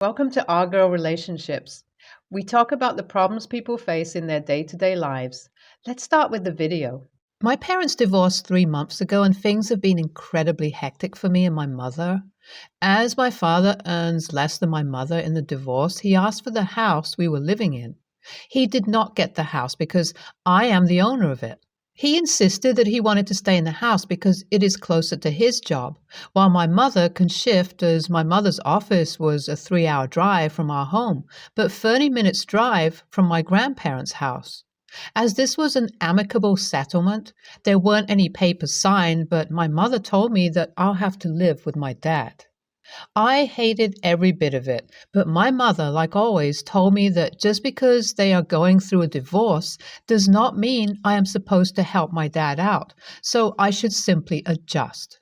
Welcome to Our Girl Relationships. We talk about the problems people face in their day to day lives. Let's start with the video. My parents divorced 3 months ago, and things have been incredibly hectic for me and my mother. As my father earns less than my mother in the divorce, he asked for the house we were living in. He did not get the house because I am the owner of it. He insisted that he wanted to stay in the house because it is closer to his job, while my mother can shift as my mother's office was a 3 hour drive from our home, but 30 minutes drive from my grandparents' house. As this was an amicable settlement, there weren't any papers signed, but my mother told me that I'll have to live with my dad. I hated every bit of it, but my mother, like always, told me that just because they are going through a divorce does not mean I am supposed to help my dad out, so I should simply adjust.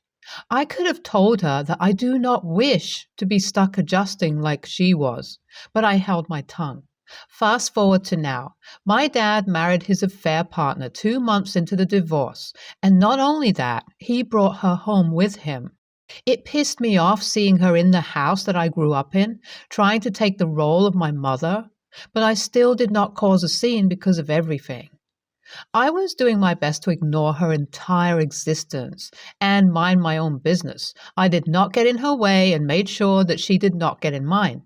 I could have told her that I do not wish to be stuck adjusting like she was, but I held my tongue. Fast forward to now. My dad married his affair partner 2 months into the divorce, and not only that, he brought her home with him. It pissed me off seeing her in the house that I grew up in, trying to take the role of my mother, but I still did not cause a scene because of everything. I was doing my best to ignore her entire existence and mind my own business. I did not get in her way and made sure that she did not get in mine.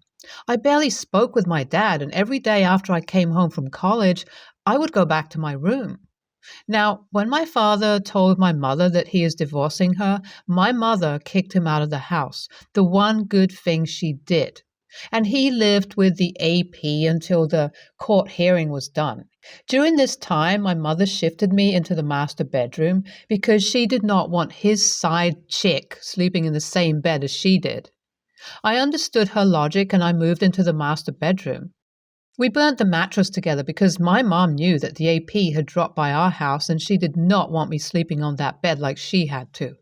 I barely spoke with my dad, and every day after I came home from college, I would go back to my room. Now, when my father told my mother that he is divorcing her, my mother kicked him out of the house, the one good thing she did. And he lived with the AP until the court hearing was done. During this time, my mother shifted me into the master bedroom because she did not want his side chick sleeping in the same bed as she did. I understood her logic and I moved into the master bedroom. We burnt the mattress together because my mom knew that the AP had dropped by our house and she did not want me sleeping on that bed like she had to.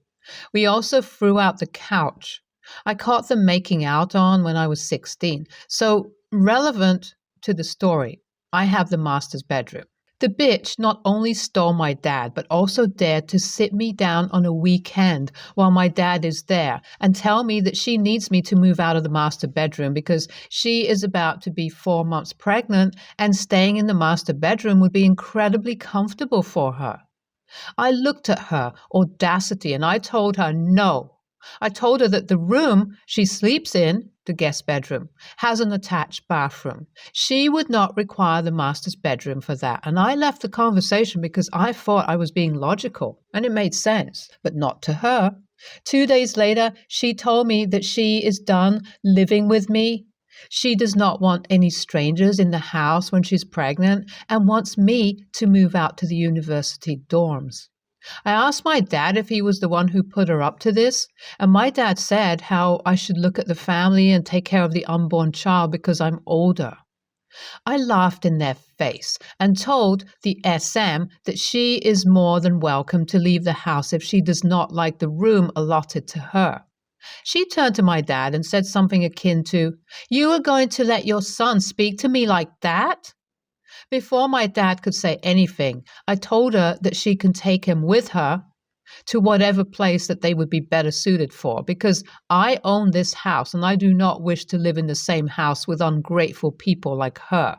We also threw out the couch. I caught them making out on when I was 16. So, relevant to the story, I have the master's bedroom. The bitch not only stole my dad, but also dared to sit me down on a weekend while my dad is there and tell me that she needs me to move out of the master bedroom because she is about to be 4 months pregnant and staying in the master bedroom would be incredibly comfortable for her. I looked at her audacity and I told her no. I told her that the room she sleeps in, the guest bedroom, has an attached bathroom. She would not require the master's bedroom for that. And I left the conversation because I thought I was being logical and it made sense, but not to her. 2 days later, she told me that she is done living with me. She does not want any strangers in the house when she's pregnant and wants me to move out to the university dorms. I asked my dad if he was the one who put her up to this, and my dad said how I should look at the family and take care of the unborn child because I'm older. I laughed in their face and told the SM that she is more than welcome to leave the house if she does not like the room allotted to her. She turned to my dad and said something akin to, "You are going to let your son speak to me like that?" Before my dad could say anything, I told her that she can take him with her to whatever place that they would be better suited for, because I own this house and I do not wish to live in the same house with ungrateful people like her.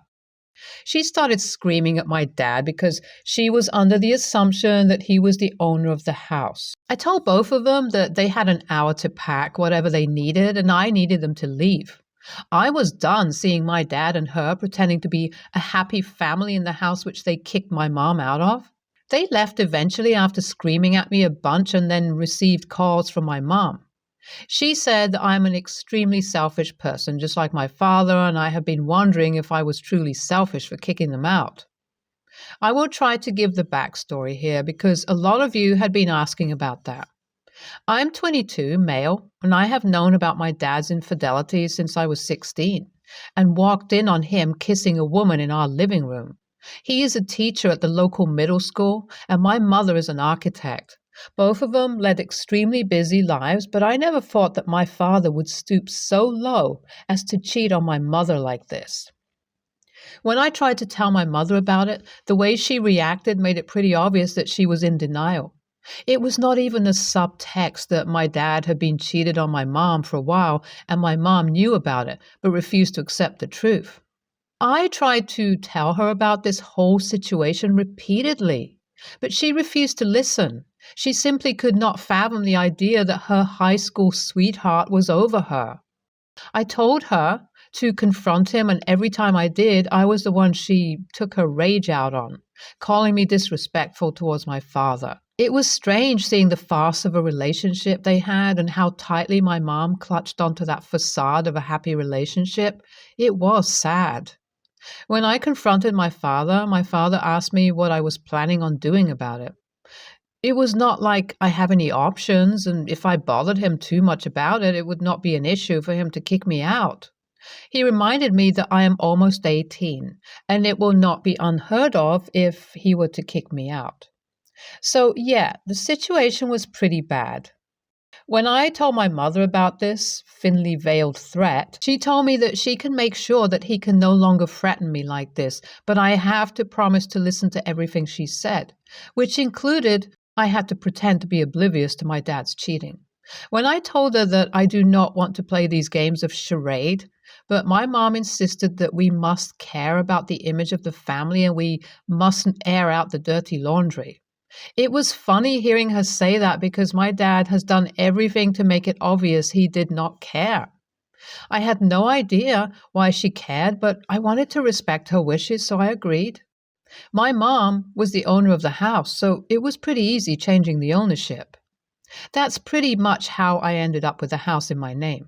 She started screaming at my dad because she was under the assumption that he was the owner of the house. I told both of them that they had an hour to pack whatever they needed and I needed them to leave. I was done seeing my dad and her pretending to be a happy family in the house which they kicked my mom out of. They left eventually after screaming at me a bunch and then received calls from my mom. She said that I'm an extremely selfish person, just like my father, and I have been wondering if I was truly selfish for kicking them out. I will try to give the backstory here because a lot of you had been asking about that. I'm 22, male, and I have known about my dad's infidelity since I was 16 and walked in on him kissing a woman in our living room. He is a teacher at the local middle school, and my mother is an architect. Both of them led extremely busy lives, but I never thought that my father would stoop so low as to cheat on my mother like this. When I tried to tell my mother about it, the way she reacted made it pretty obvious that she was in denial. It was not even a subtext that my dad had been cheated on my mom for a while and my mom knew about it but refused to accept the truth. I tried to tell her about this whole situation repeatedly, but she refused to listen. She simply could not fathom the idea that her high school sweetheart was over her. I told her to confront him, and every time I did, I was the one she took her rage out on, calling me disrespectful towards my father. It was strange seeing the farce of a relationship they had and how tightly my mom clutched onto that facade of a happy relationship. It was sad. When I confronted my father asked me what I was planning on doing about it. It was not like I have any options, and if I bothered him too much about it, it would not be an issue for him to kick me out. He reminded me that I am almost 18, and it will not be unheard of if he were to kick me out. So, yeah, the situation was pretty bad. When I told my mother about this thinly veiled threat, she told me that she can make sure that he can no longer threaten me like this, but I have to promise to listen to everything she said, which included I had to pretend to be oblivious to my dad's cheating. When I told her that I do not want to play these games of charade, but my mom insisted that we must care about the image of the family and we mustn't air out the dirty laundry. It was funny hearing her say that because my dad has done everything to make it obvious he did not care. I had no idea why she cared, but I wanted to respect her wishes, so I agreed. My mom was the owner of the house, so it was pretty easy changing the ownership. That's pretty much how I ended up with a house in my name.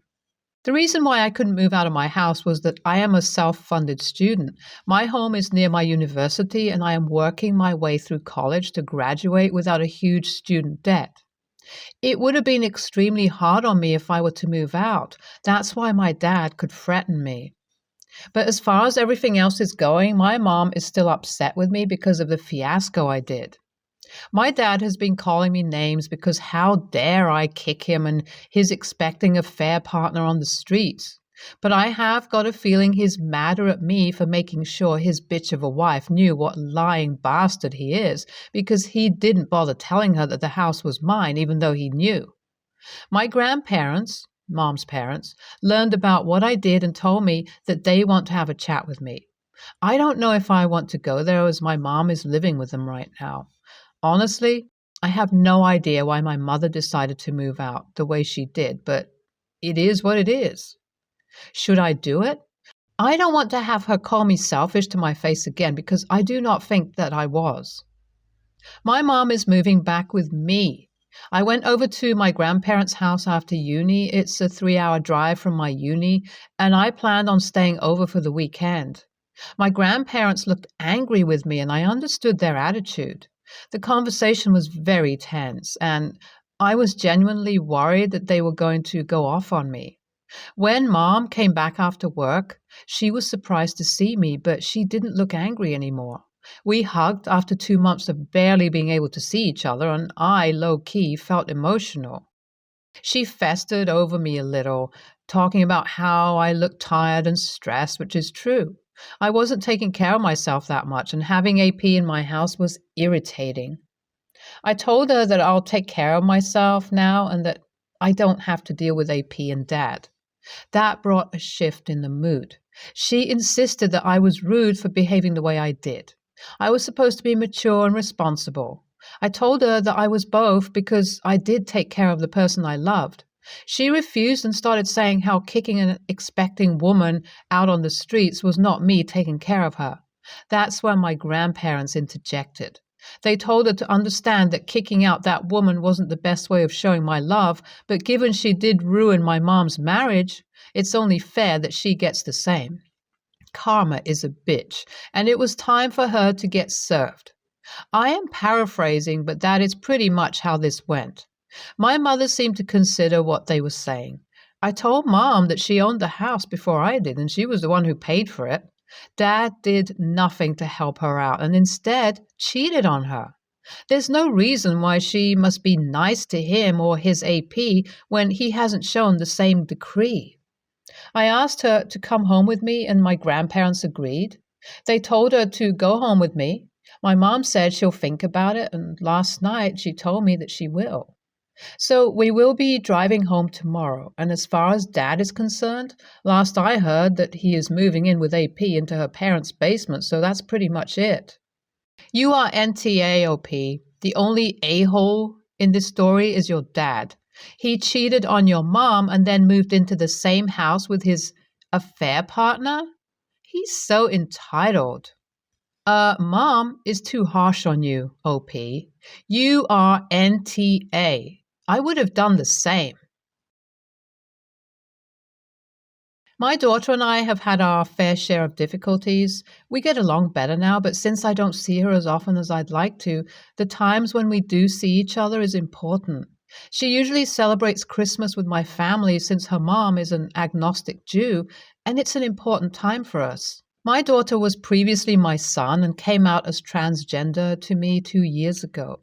The reason why I couldn't move out of my house was that I am a self-funded student. My home is near my university, and I am working my way through college to graduate without a huge student debt. It would have been extremely hard on me if I were to move out. That's why my dad could threaten me. But as far as everything else is going, my mom is still upset with me because of the fiasco I did. My dad has been calling me names because how dare I kick him and his expecting a fair partner on the streets. But I have got a feeling he's madder at me for making sure his bitch of a wife knew what lying bastard he is because he didn't bother telling her that the house was mine even though he knew. My grandparents, mom's parents, learned about what I did and told me that they want to have a chat with me. I don't know if I want to go there as my mom is living with them right now. Honestly, I have no idea why my mother decided to move out the way she did, but it is what it is. Should I do it? I don't want to have her call me selfish to my face again because I do not think that I was. My mom is moving back with me. I went over to my grandparents' house after uni. It's a 3-hour drive from my uni, and I planned on staying over for the weekend. My grandparents looked angry with me, and I understood their attitude. The conversation was very tense, and I was genuinely worried that they were going to go off on me. When Mom came back after work, she was surprised to see me, but she didn't look angry anymore. We hugged after 2 months of barely being able to see each other, and I, low-key, felt emotional. She festered over me a little, talking about how I looked tired and stressed, which is true. I wasn't taking care of myself that much, and having AP in my house was irritating. I told her that I'll take care of myself now and that I don't have to deal with AP and Dad. That brought a shift in the mood. She insisted that I was rude for behaving the way I did. I was supposed to be mature and responsible. I told her that I was both because I did take care of the person I loved. She refused and started saying how kicking an expecting woman out on the streets was not me taking care of her. That's when my grandparents interjected. They told her to understand that kicking out that woman wasn't the best way of showing my love, but given she did ruin my mom's marriage, it's only fair that she gets the same. Karma is a bitch, and it was time for her to get served. I am paraphrasing, but that is pretty much how this went. My mother seemed to consider what they were saying. I told Mom that she owned the house before I did, and she was the one who paid for it. Dad did nothing to help her out and instead cheated on her. There's no reason why she must be nice to him or his AP when he hasn't shown the same decree. I asked her to come home with me and my grandparents agreed. They told her to go home with me. My mom said she'll think about it, and last night she told me that she will. So we will be driving home tomorrow, and as far as Dad is concerned, last I heard that he is moving in with AP into her parents' basement, so that's pretty much it. You are NTAOP. The only a-hole in this story is your dad. He cheated on your mom and then moved into the same house with his affair partner? He's so entitled. Mom is too harsh on you, OP. You are NTA. I would have done the same. My daughter and I have had our fair share of difficulties. We get along better now, but since I don't see her as often as I'd like to, the times when we do see each other is important. She usually celebrates Christmas with my family since her mom is an agnostic Jew, and it's an important time for us. My daughter was previously my son and came out as transgender to me 2 years ago.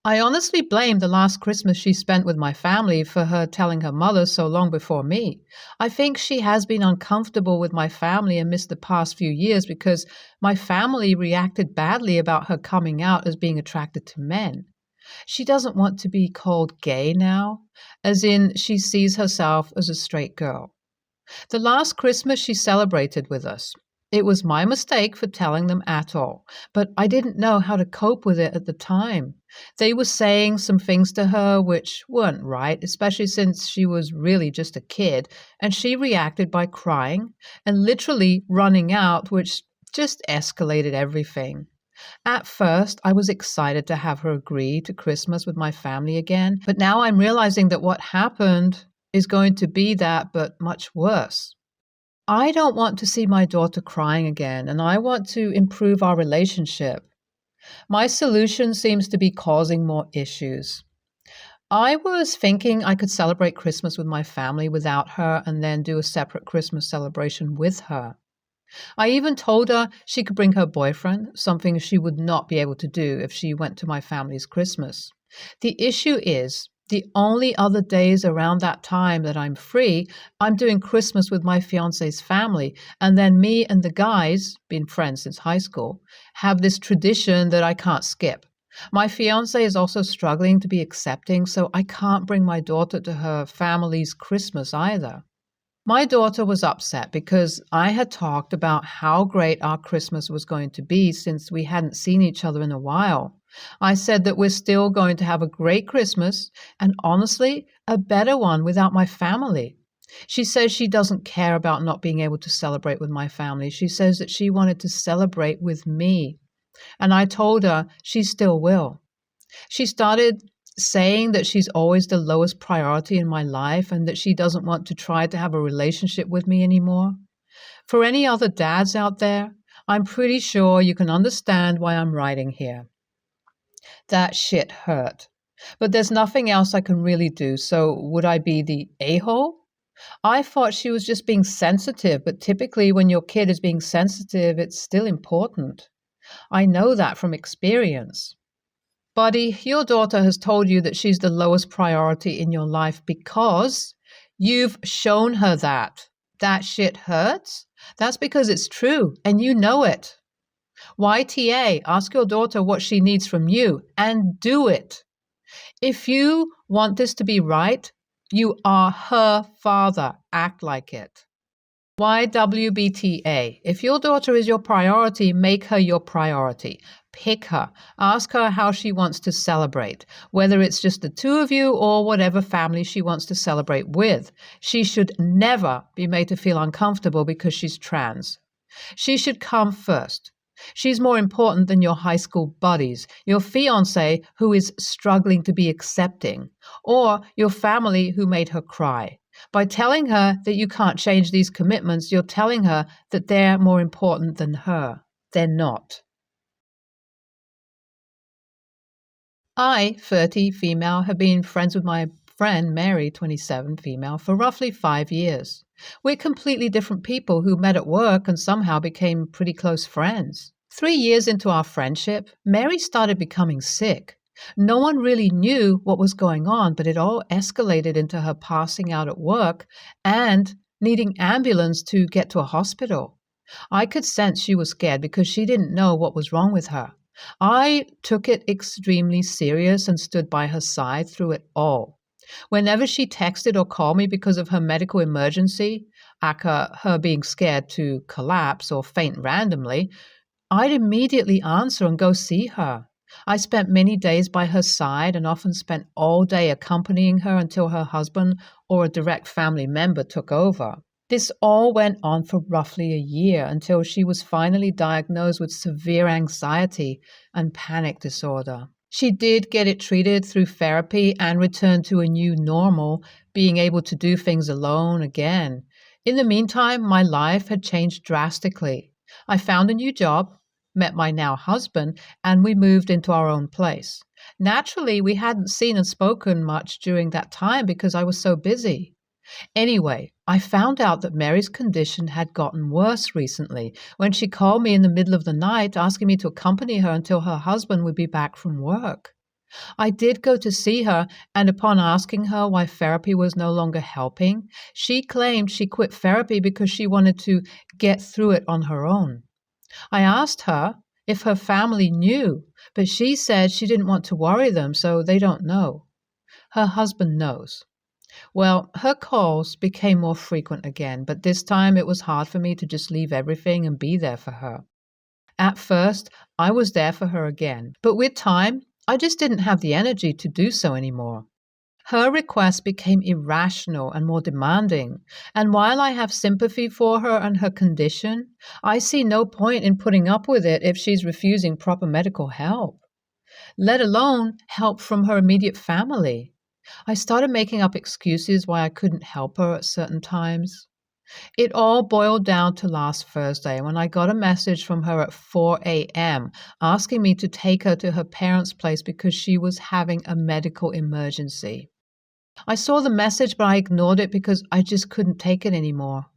I honestly blame the last Christmas she spent with my family for her telling her mother so long before me. I think she has been uncomfortable with my family and missed the past few years because my family reacted badly about her coming out as being attracted to men. She doesn't want to be called gay now, as in she sees herself as a straight girl. The last Christmas she celebrated with us. It was my mistake for telling them at all, but I didn't know how to cope with it at the time. They were saying some things to her which weren't right, especially since she was really just a kid, and she reacted by crying and literally running out, which just escalated everything. At first, I was excited to have her agree to Christmas with my family again, but now I'm realizing that what happened is going to be that, but much worse. I don't want to see my daughter crying again, and I want to improve our relationship. My solution seems to be causing more issues. I was thinking I could celebrate Christmas with my family without her and then do a separate Christmas celebration with her. I even told her she could bring her boyfriend, something she would not be able to do if she went to my family's Christmas. The issue is, the only other days around that time that I'm free, I'm doing Christmas with my fiance's family, and then me and the guys, been friends since high school, have this tradition that I can't skip. My fiance is also struggling to be accepting, so I can't bring my daughter to her family's Christmas either. My daughter was upset because I had talked about how great our Christmas was going to be since we hadn't seen each other in a while. I said that we're still going to have a great Christmas and honestly, a better one without my family. She says she doesn't care about not being able to celebrate with my family. She says that she wanted to celebrate with me. And I told her she still will. She started saying that she's always the lowest priority in my life and that she doesn't want to try to have a relationship with me anymore. For any other dads out there, I'm pretty sure you can understand why I'm writing here. That shit hurt. But there's nothing else I can really do, so would I be the a-hole? I thought she was just being sensitive, but typically when your kid is being sensitive, it's still important. I know that from experience. Buddy, your daughter has told you that she's the lowest priority in your life because you've shown her that. That shit hurts? That's because it's true, and you know it. YTA, ask your daughter what she needs from you, and do it. If you want this to be right, you are her father. Act like it. YWBTA, if your daughter is your priority, make her your priority. Pick her. Ask her how she wants to celebrate, whether it's just the two of you or whatever family she wants to celebrate with. She should never be made to feel uncomfortable because she's trans. She should come first. She's more important than your high school buddies, your fiancé who is struggling to be accepting, or your family who made her cry. By telling her that you can't change these commitments, you're telling her that they're more important than her. They're not. I, 30, female, have been friends with my friend Mary, 27, female, for roughly 5 years. We're completely different people who met at work and somehow became pretty close friends. 3 years into our friendship, Mary started becoming sick. No one really knew what was going on, but it all escalated into her passing out at work and needing ambulance to get to a hospital. I could sense she was scared because she didn't know what was wrong with her. I took it extremely serious and stood by her side through it all. Whenever she texted or called me because of her medical emergency, aka her being scared to collapse or faint randomly, I'd immediately answer and go see her. I spent many days by her side and often spent all day accompanying her until her husband or a direct family member took over. This all went on for roughly a year until she was finally diagnosed with severe anxiety and panic disorder. She did get it treated through therapy and returned to a new normal, being able to do things alone again. In the meantime, my life had changed drastically. I found a new job, met my now husband, and we moved into our own place. Naturally, we hadn't seen and spoken much during that time because I was so busy. Anyway, I found out that Mary's condition had gotten worse recently when she called me in the middle of the night asking me to accompany her until her husband would be back from work. I did go to see her, and upon asking her why therapy was no longer helping, she claimed she quit therapy because she wanted to get through it on her own. I asked her if her family knew, but she said she didn't want to worry them, so they don't know. Her husband knows. Well, her calls became more frequent again, but this time it was hard for me to just leave everything and be there for her. At first, I was there for her again, but with time, I just didn't have the energy to do so anymore. Her requests became irrational and more demanding, and while I have sympathy for her and her condition, I see no point in putting up with it if she's refusing proper medical help, let alone help from her immediate family. I started making up excuses why I couldn't help her at certain times. It all boiled down to last Thursday when I got a message from her at 4 a.m. asking me to take her to her parents' place because she was having a medical emergency. I saw the message, but I ignored it because I just couldn't take it anymore.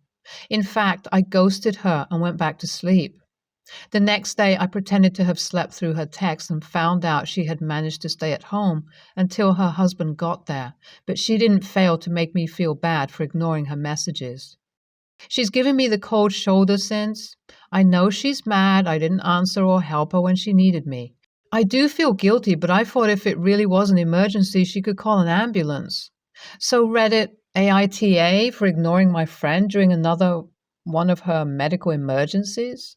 In fact, I ghosted her and went back to sleep. The next day, I pretended to have slept through her text and found out she had managed to stay at home until her husband got there, but she didn't fail to make me feel bad for ignoring her messages. She's given me the cold shoulder since. I know she's mad I didn't answer or help her when she needed me. I do feel guilty, but I thought if it really was an emergency, she could call an ambulance. So Reddit AITA for ignoring my friend during another one of her medical emergencies?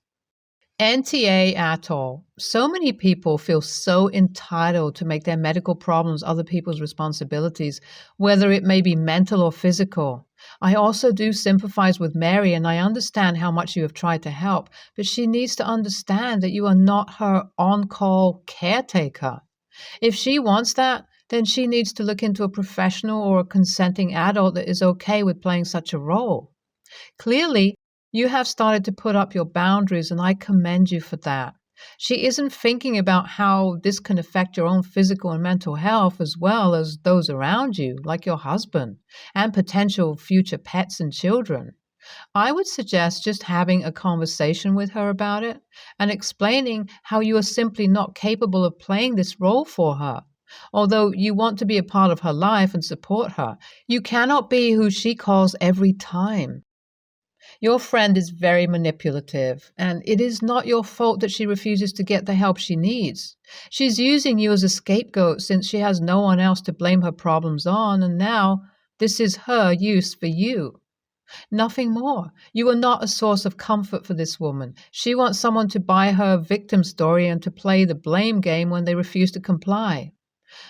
NTA at all. So many people feel so entitled to make their medical problems other people's responsibilities, whether it may be mental or physical. I also do sympathize with Mary, and I understand how much you have tried to help, but she needs to understand that you are not her on-call caretaker. If she wants that, then she needs to look into a professional or a consenting adult that is okay with playing such a role. Clearly, you have started to put up your boundaries, and I commend you for that. She isn't thinking about how this can affect your own physical and mental health as well as those around you, like your husband, and potential future pets and children. I would suggest just having a conversation with her about it and explaining how you are simply not capable of playing this role for her. Although you want to be a part of her life and support her, you cannot be who she calls every time. Your friend is very manipulative, and it is not your fault that she refuses to get the help she needs. She's using you as a scapegoat since she has no one else to blame her problems on, and now this is her use for you. Nothing more. You are not a source of comfort for this woman. She wants someone to buy her victim story and to play the blame game when they refuse to comply.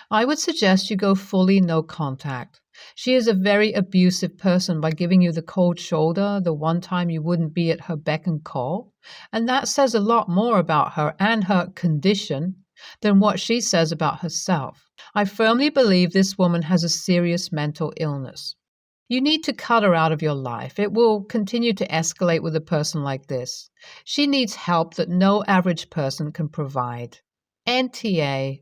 I would suggest you go fully no contact. She is a very abusive person by giving you the cold shoulder the one time you wouldn't be at her beck and call, and that says a lot more about her and her condition than what she says about herself. I firmly believe this woman has a serious mental illness. You need to cut her out of your life. It will continue to escalate with a person like this. She needs help that no average person can provide. NTA.